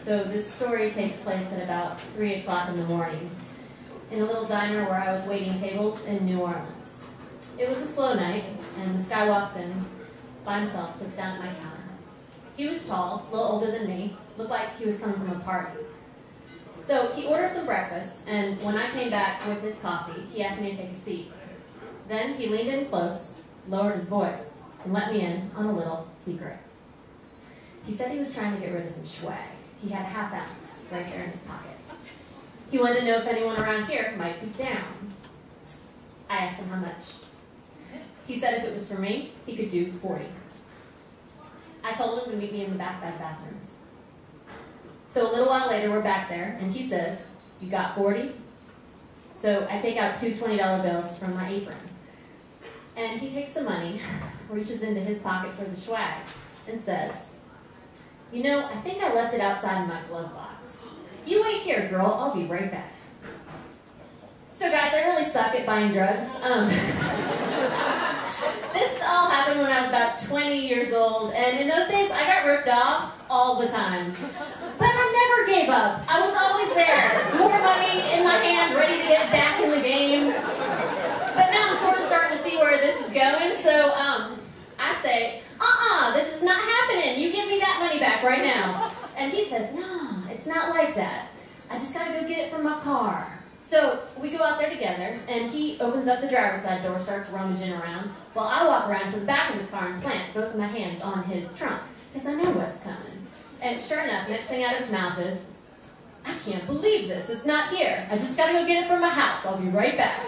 So this story takes place at about 3 o'clock in the morning in a little diner where I was waiting tables in New Orleans. It was a slow night, and this guy walks in by himself, sits down at my counter. He was tall, a little older than me, looked like he was coming from a party. So he ordered some breakfast, and when I came back with his coffee, he asked me to take a seat. Then he leaned in close, lowered his voice, and let me in on a little secret. He said he was trying to get rid of some swag. He had a ½ ounce right there in his pocket. He wanted to know if anyone around here might be down. I asked him how much. He said if it was for me, he could do 40. I told him to meet me in the back by the bathrooms. So a little while later, we're back there, and he says, "You got 40? So I take out 2 $20 bills from my apron. And he takes the money, reaches into his pocket for the swag, and says, "You know, I think I left it outside in my glove box. You wait here, girl. I'll be right back." So guys, I really suck at buying drugs. This all happened when I was about 20 years old, and in those days, I got ripped off all the time. But I never gave up. I was always there. More money in my hand, ready to get back in the game. But now I'm sort of starting to see where this is going, so I say, this is not happening. You give me that money back right now. And he says, "No, it's not like that. I just gotta go get it from my car." So we go out there together, and he opens up the driver's side door, starts rummaging around, while I walk around to the back of his car and plant both of my hands on his trunk, because I know what's coming. And sure enough, next thing out of his mouth is, "I can't believe this. It's not here. I just gotta go get it from my house. I'll be right back."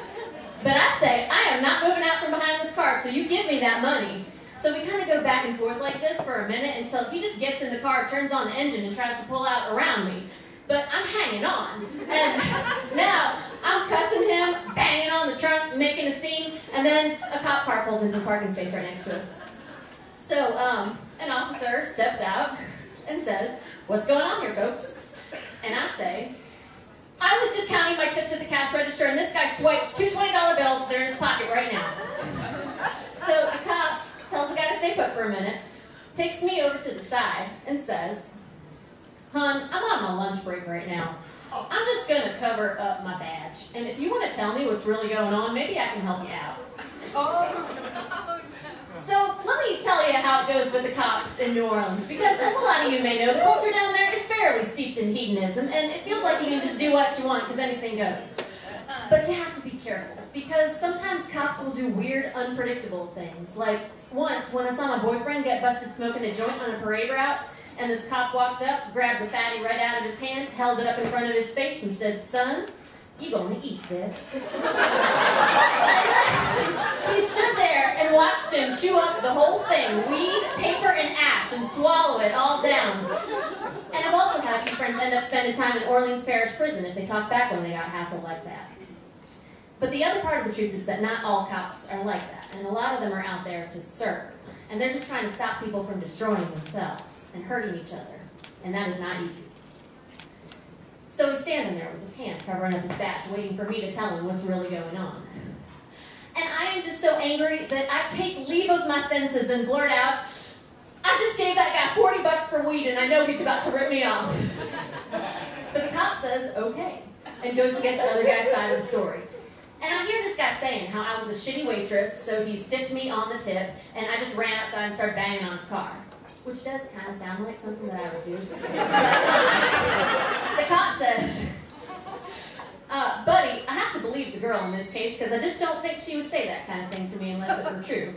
But I say, "I am not moving out from behind this car, so you give me that money." So we kind of go back and forth like this for a minute until he just gets in the car, turns on the engine, and tries to pull out around me. But I'm hanging on. And now I'm cussing him, banging on the trunk, making a scene, and then a cop car pulls into a parking space right next to us. So an officer steps out and says, "What's going on here, folks?" And I say, "I was just counting my tips at the cash register, and this guy swipes 2 $20 bills. They're in his pocket right now." So the cop tells the guy to stay put for a minute, takes me over to the side, and says, "Hon, I'm on my lunch break right now. I'm just going to cover up my badge. And if you want to tell me what's really going on, maybe I can help you out." So let me tell you how it goes with the cops in New Orleans, because as a lot of you may know, the culture down there is fairly steeped in hedonism, and it feels like you can just do what you want because anything goes. But you have to be careful, because sometimes cops will do weird, unpredictable things. Like once, when I saw my boyfriend get busted smoking a joint on a parade route, and this cop walked up, grabbed the fatty right out of his hand, held it up in front of his face, and said, "Son, you gonna eat this." He stood there and watched him chew up the whole thing, weed, paper, and ash, and swallow it all down. And I've also had a few friends end up spending time in Orleans Parish Prison if they talk back when they got hassled like that. But the other part of the truth is that not all cops are like that, and a lot of them are out there to serve. And they're just trying to stop people from destroying themselves and hurting each other, and that is not easy. So he's standing there with his hand covering up his badge, waiting for me to tell him what's really going on. And I am just so angry that I take leave of my senses and blurt out, "I just gave that guy $40 for weed, and I know he's about to rip me off." But the cop says, "Okay," and goes to get the other guy's side of the story. And I hear this guy saying how I was a shitty waitress, so he stiffed me on the tip, and I just ran outside and started banging on his car. Which does kind of sound like something that I would do. But the cop says, "Buddy, I have to believe the girl in this case, because I just don't think she would say that kind of thing to me unless it were true.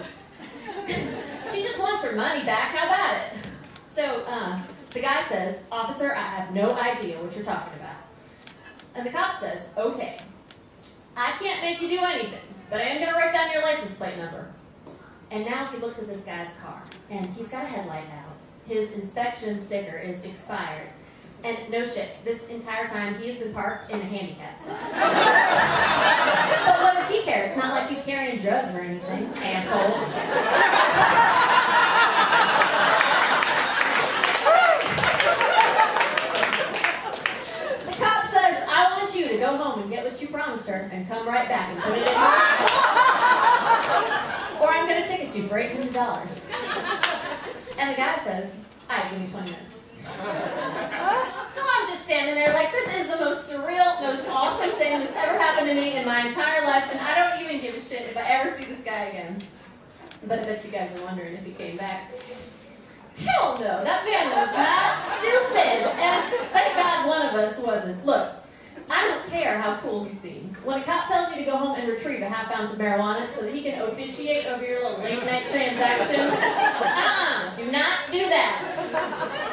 She just wants her money back, how about it?" So the guy says, "Officer, I have no idea what you're talking about." And the cop says, "Okay, I can't make you do anything, but I am going to write down your license plate number." And now he looks at this guy's car, and he's got a headlight out. His inspection sticker is expired. And no shit, this entire time he has been parked in a handicap spot. But what does he care? It's not like he's carrying drugs or anything, asshole. The cop says, "I want you to go home and get what you promised her and come right back and put it in your or I'm going to ticket you for $800. And the guy says, "All right, give me 20 minutes. So to me in my entire life, and I don't even give a shit if I ever see this guy again. But I bet you guys are wondering if he came back. Hell no, that man was not stupid. And thank God one of us wasn't. Look, I don't care how cool he seems. When a cop tells you to go home and retrieve a half ounce of marijuana so that he can officiate over your little late night transaction, do not do that.